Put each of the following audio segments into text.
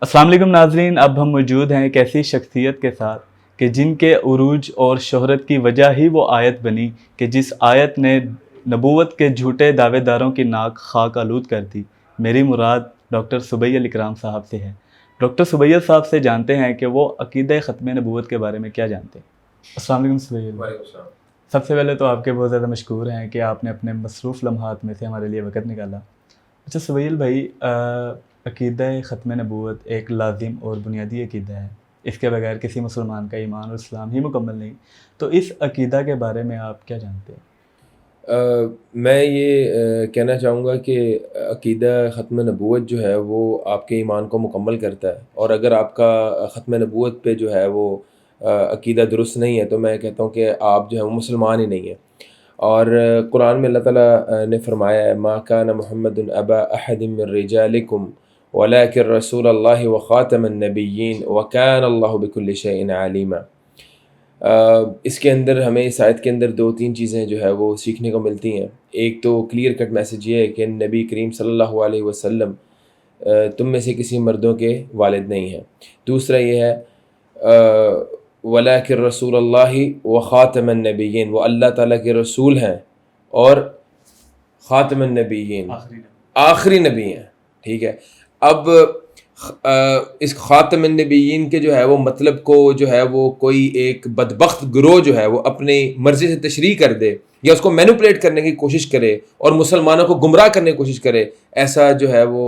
السلام علیکم ناظرین، اب ہم موجود ہیں ایک ایسی شخصیت کے ساتھ کہ جن کے عروج اور شہرت کی وجہ ہی وہ آیت بنی کہ جس آیت نے نبوت کے جھوٹے دعوے داروں کی ناک خاک آلود کر دی۔ میری مراد ڈاکٹر سبیل الاکرام صاحب سے ہے۔ ڈاکٹر سبیل صاحب سے جانتے ہیں کہ وہ عقیدہ ختم نبوت کے بارے میں کیا جانتے ہیں۔ السلام علیکم سبیل۔ وعلیکم السلام۔ سب سے پہلے تو آپ کے بہت زیادہ مشکور ہیں کہ آپ نے اپنے مصروف لمحات میں سے ہمارے لیے وقت نکالا۔ اچھا سبیل بھائی، عقیدہ ختم نبوت ایک لازم اور بنیادی عقیدہ ہے، اس کے بغیر کسی مسلمان کا ایمان اور اسلام ہی مکمل نہیں، تو اس عقیدہ کے بارے میں آپ کیا جانتے ہیں؟ میں یہ کہنا چاہوں گا کہ عقیدہ ختم نبوت جو ہے وہ آپ کے ایمان کو مکمل کرتا ہے، اور اگر آپ کا ختم نبوت پہ جو ہے وہ عقیدہ درست نہیں ہے تو میں کہتا ہوں کہ آپ جو ہے وہ مسلمان ہی نہیں ہیں۔ اور قرآن میں اللہ تعالیٰ نے فرمایا ہے ما کان محمد ابا احد من رجالکم ولکن رسول اللہ وخاتم النبیین وکان اللہ بکل شیء علیما۔ اس کے اندر ہمیں اس آیت کے اندر دو تین چیزیں جو ہے وہ سیکھنے کو ملتی ہیں۔ ایک تو کلیئر کٹ میسج یہ ہے کہ نبی کریم صلی اللہ علیہ وسلم تم میں سے کسی مردوں کے والد نہیں ہیں۔ دوسرا یہ ہے وَلَٰكِن رسول اللہ و خاتم النبیین، وہ اللہ تعالیٰ کے رسول ہیں اور خاتم النبیین، آخری نبی ہیں۔ ٹھیک ہے، اب اس خاتم النبیین کے جو ہے وہ مطلب کو جو ہے وہ کوئی ایک بدبخت گروہ جو ہے وہ اپنی مرضی سے تشریح کر دے یا اس کو مینوپولیٹ کرنے کی کوشش کرے اور مسلمانوں کو گمراہ کرنے کی کوشش کرے، ایسا جو ہے وہ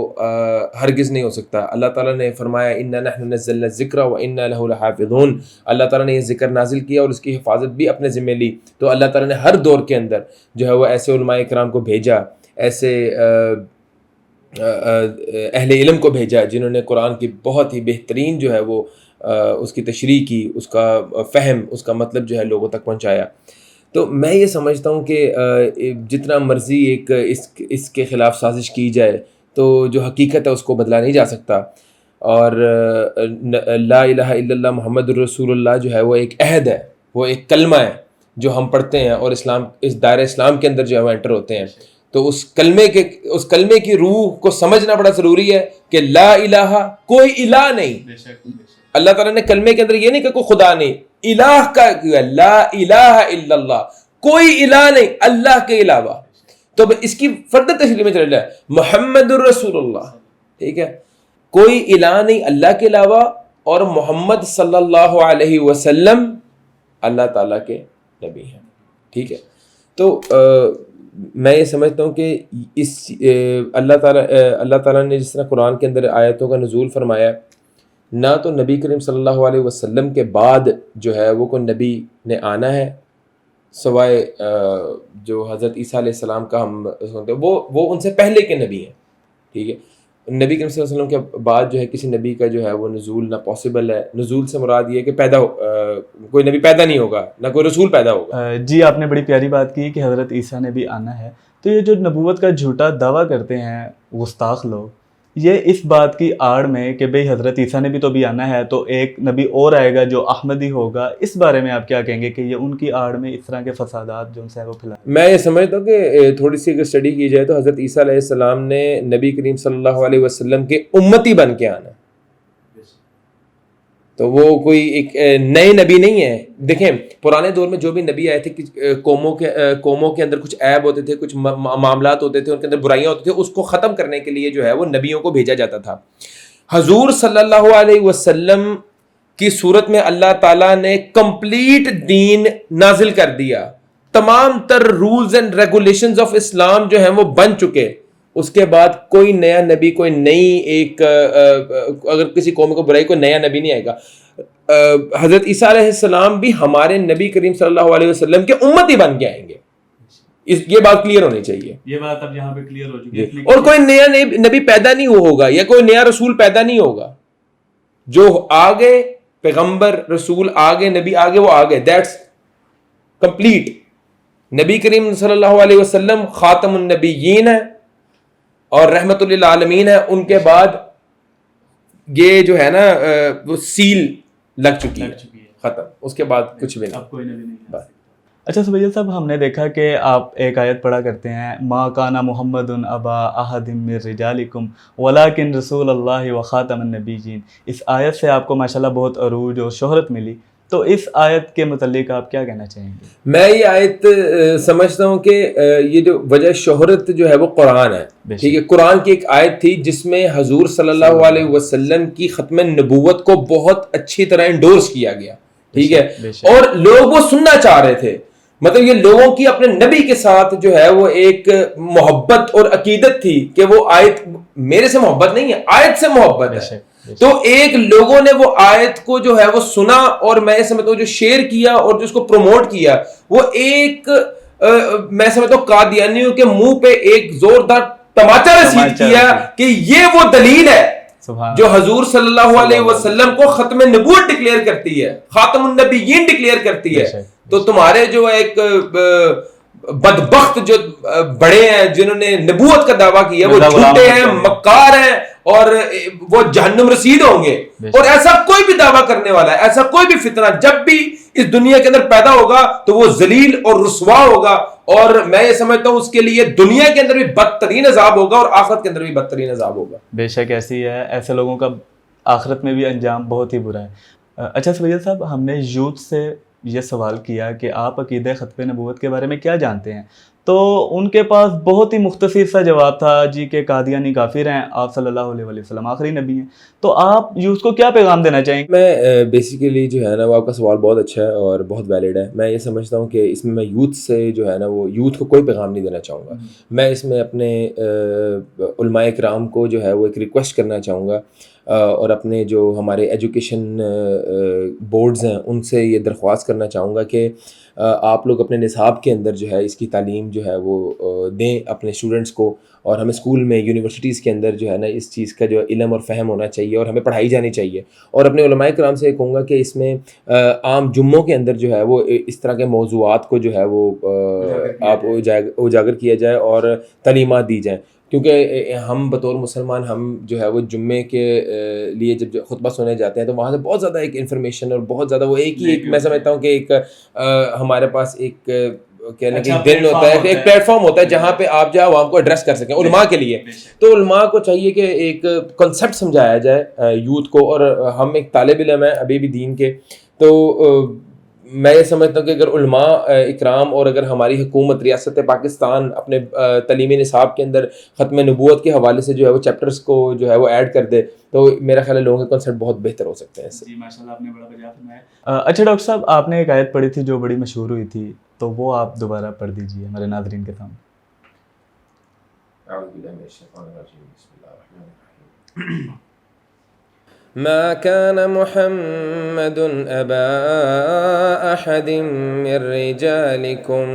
ہرگز نہیں ہو سکتا۔ اللہ تعالیٰ نے فرمایا اِنَّا نَحْنُ نَزَّلْنَا الذِّكْرَ وَإِنَّا لَهُ لَحَافِظُونَ۔ اللہ تعالیٰ نے یہ ذکر نازل کیا اور اس کی حفاظت بھی اپنے ذمہ لی۔ تو اللہ تعالیٰ نے ہر دور کے اندر جو ہے وہ ایسے علماء کرام کو بھیجا، ایسے اہل علم کو بھیجا جنہوں نے قرآن کی بہت ہی بہترین جو ہے وہ اس کی تشریح کی، اس کا فہم، اس کا مطلب جو ہے لوگوں تک پہنچایا۔ تو میں یہ سمجھتا ہوں کہ جتنا مرضی ایک اس کے خلاف سازش کی جائے تو جو حقیقت ہے اس کو بدلا نہیں جا سکتا۔ اور لا الہ الا اللہ محمد الرسول اللہ جو ہے وہ ایک عہد ہے، وہ ایک کلمہ ہے جو ہم پڑھتے ہیں اور اس دائرہ اسلام کے اندر جو ہے وہ انٹر ہوتے ہیں۔ تو اس کلمے کی روح کو سمجھنا بڑا ضروری ہے کہ لا الہ، کوئی الہ نہیں۔ اللہ تعالیٰ نے کلمے کے اندر یہ نہیں کہ کوئی خدا نہیں، الہ کا لا الہ الا اللہ، کوئی الہ نہیں اللہ کے علاوہ۔ تو اس کی فردر تشریح میں چل جائے محمد الرسول اللہ، ٹھیک ہے، کوئی الہ نہیں اللہ کے علاوہ، اور محمد صلی اللہ علیہ وسلم اللہ تعالیٰ کے نبی ہیں۔ ٹھیک ہے، تو میں یہ سمجھتا ہوں کہ اس اللہ تعالیٰ نے جس طرح قرآن کے اندر آیتوں کا نزول فرمایا، نہ تو نبی کریم صلی اللہ علیہ وسلم کے بعد جو ہے وہ کوئی نبی نے آنا ہے سوائے جو حضرت عیسیٰ علیہ السلام کا ہم سنتے ہیں، وہ ان سے پہلے کے نبی ہیں۔ ٹھیک ہے، نبی کریم صلی اللہ علیہ وسلم کے بعد جو ہے کسی نبی کا جو ہے وہ نزول نہ پاسبل ہے۔ نزول سے مراد یہ ہے کہ کوئی نبی پیدا نہیں ہوگا، نہ کوئی رسول پیدا ہوگا۔ جی، آپ نے بڑی پیاری بات کی کہ حضرت عیسیٰ نے بھی آنا ہے۔ تو یہ جو نبوت کا جھوٹا دعویٰ کرتے ہیں گستاخ لوگ، یہ اس بات کی آڑ میں کہ بھئی حضرت عیسیٰ نے بھی تو بھی آنا ہے تو ایک نبی اور آئے گا جو احمدی ہوگا، اس بارے میں آپ کیا کہیں گے کہ یہ ان کی آڑ میں اس طرح کے فسادات جو ان سے وہ پھیلائیں؟ میں یہ سمجھتا ہوں کہ تھوڑی سی اگر اسٹڈی کی جائے تو حضرت عیسیٰ علیہ السلام نے نبی کریم صلی اللہ علیہ وسلم کے امتی بن کے آنا، تو وہ کوئی ایک نئے نبی نہیں ہے۔ دیکھیں پرانے دور میں جو بھی نبی آئے تھے، قوموں کے اندر کچھ عیب ہوتے تھے، کچھ معاملات ہوتے تھے، ان کے اندر برائیاں ہوتی تھیں، اس کو ختم کرنے کے لیے جو ہے وہ نبیوں کو بھیجا جاتا تھا۔ حضور صلی اللہ علیہ وسلم کی صورت میں اللہ تعالیٰ نے کمپلیٹ دین نازل کر دیا، تمام تر رولز اینڈ ریگولیشنز آف اسلام جو ہیں وہ بن چکے۔ اس کے بعد کوئی نیا نبی، کوئی نئی ایک اگر کسی قوم کو برائی، کوئی نیا نبی نہیں آئے گا۔ حضرت عیسیٰ علیہ السلام بھی ہمارے نبی کریم صلی اللہ علیہ وسلم کے امتی بن کے آئیں گے، یہ بات کلیئر ہونی چاہیے۔ یہ بات اب یہاں پہ کلیئر ہو چکی ہے۔ اور کوئی نیا نبی پیدا نہیں ہوگا یا کوئی نیا رسول پیدا نہیں ہوگا، جو آگے پیغمبر رسول آگے نبی آگے وہ آگے، دیٹس کمپلیٹ۔ نبی کریم صلی اللہ علیہ وسلم خاتم النبیین ہے اور رحمت للعالمین ہے، ان کے بعد یہ جو ہے نا وہ سیل لگ چکی ہے، ختم، اس کے بعد کچھ بھی نہیں۔ اچھا سبیل صاحب، ہم نے دیکھا کہ آپ ایک آیت پڑھا کرتے ہیں، ما کان محمد ابا احد من رجالکم ولکن رسول اللہ وخاتم النبیین. اس آیت سے آپ کو ماشاءاللہ بہت عروج اور شہرت ملی، تو اس آیت کے متعلق آپ کیا کہنا چاہیں گے؟ میں یہ آیت سمجھتا ہوں کہ یہ جو وجہ شہرت جو ہے وہ قرآن ہے. ٹھیک ہے، قرآن کی ایک آیت تھی جس میں حضور صلی اللہ علیہ وسلم کی ختم نبوت کو بہت اچھی طرح انڈورس کیا گیا. ٹھیک ہے، اور لوگ وہ سننا چاہ رہے تھے. مطلب یہ لوگوں کی اپنے نبی کے ساتھ جو ہے وہ ایک محبت اور عقیدت تھی کہ وہ آیت میرے سے محبت نہیں ہے، آیت سے محبت ہے. تو ایک لوگوں نے وہ آیت کو جو ہے وہ سنا، اور میں سمجھتا ہوں جو شیئر کیا اور جو اس کو پروموٹ کیا، وہ ایک میں سمجھتا ہوں قادیانیوں کے منہ پہ ایک زوردار ٹماٹر رسید کیا کہ یہ وہ دلیل ہے جو حضور صلی اللہ علیہ وسلم کو ختم نبوت ڈکلیئر کرتی ہے، خاتم النبیین ڈکلیئر کرتی ہے. تو تمہارے جو ایک بدبخت جو بڑے ہیں جنہوں نے نبوت کا دعویٰ کیا وہ جھوٹے ہیں، مکار ہیں، اور وہ جہنم رسید ہوں گے. اور ایسا کوئی بھی دعویٰ کرنے والا ہے، ایسا کوئی بھی فتنہ جب بھی اس دنیا کے اندر پیدا ہوگا تو وہ ذلیل اور رسوا ہوگا، اور میں یہ سمجھتا ہوں اس کے لیے دنیا کے اندر بھی بدترین عذاب ہوگا اور آخرت کے اندر بھی بدترین عذاب ہوگا. بے شک ایسی ہے، ایسے لوگوں کا آخرت میں بھی انجام بہت ہی برا ہے. اچھا سبیل صاحب، ہم نے یوتھ سے یہ سوال کیا کہ آپ عقیدہ ختم نبوت کے بارے میں کیا جانتے ہیں، تو ان کے پاس بہت ہی مختصر سا جواب تھا جی کہ قادیانی کافر ہیں، آپ صلی اللہ علیہ وسلم آخری نبی ہیں. تو آپ یوتھ کو کیا پیغام دینا چاہیں گے؟ میں بیسیکلی جو ہے نا وہ آپ کا سوال بہت اچھا ہے اور بہت ویلڈ ہے. میں یہ سمجھتا ہوں کہ اس میں یوتھ سے جو ہے نا وہ یوتھ کو کوئی پیغام نہیں دینا چاہوں گا. میں اس میں اپنے علماء کرام کو جو ہے وہ ایک ریکویسٹ کرنا چاہوں گا، اور اپنے جو ہمارے ایجوکیشن بورڈز ہیں ان سے یہ درخواست کرنا چاہوں گا کہ آپ لوگ اپنے نصاب کے اندر جو ہے اس کی تعلیم جو ہے وہ دیں اپنے اسٹوڈنٹس کو، اور ہمیں اسکول میں یونیورسٹیز کے اندر جو ہے نا اس چیز کا جو علم اور فہم ہونا چاہیے اور ہمیں پڑھائی جانی چاہیے. اور اپنے علماء کرام سے کہوں گا کہ اس میں عام جمعوں کے اندر جو ہے وہ اس طرح کے موضوعات کو جو ہے وہ آپ اجاگر کیا جائے اور تعلیمات دی جائیں. کیونکہ ہم بطور مسلمان ہم جو ہے وہ جمعے کے لیے جب خطبہ سننے جاتے ہیں تو وہاں سے بہت زیادہ ایک انفارمیشن اور بہت زیادہ وہ ایک میں سمجھتا ہوں کہ ایک ہمارے پاس ایک کہنے کہ دن ہوتا ہے، ایک پلیٹ فارم ہوتا ہے جہاں پہ آپ جو ہے عوام کو ایڈریس کر سکیں علماء کے لیے. تو علماء کو چاہیے کہ ایک کنسیپٹ سمجھایا جائے یوتھ کو، اور ہم ایک طالب علم ہیں ابھی بھی دین کے، تو میں یہ سمجھتا ہوں کہ اگر علماء اکرام اور اگر ہماری حکومت ریاست پاکستان اپنے تعلیمی نصاب کے اندر ختم نبوت کے حوالے سے جو ہے وہ چیپٹرز کو جو ہے وہ ایڈ کر دے تو میرا خیال ہے لوگوں کے کنسیپٹ بہت بہتر ہو سکتے ہیں. جی ماشاءاللہ، آپ نے بڑا بجا فرمایا. اچھا ڈاکٹر صاحب، آپ نے ایک آیت پڑھی تھی جو بڑی مشہور ہوئی تھی، تو وہ آپ دوبارہ پڑھ دیجیے ہمارے ناظرین کے سامنے. ما كان محمد أبا أحد من رجالكم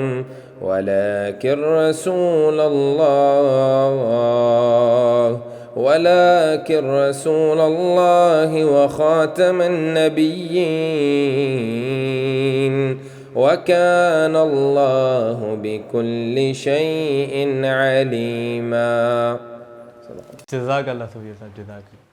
ولكن رسول الله وخاتم النبيين وكان الله بكل شيء عليما. جزاک اللہ سبیل صاحب، جزاک اللہ.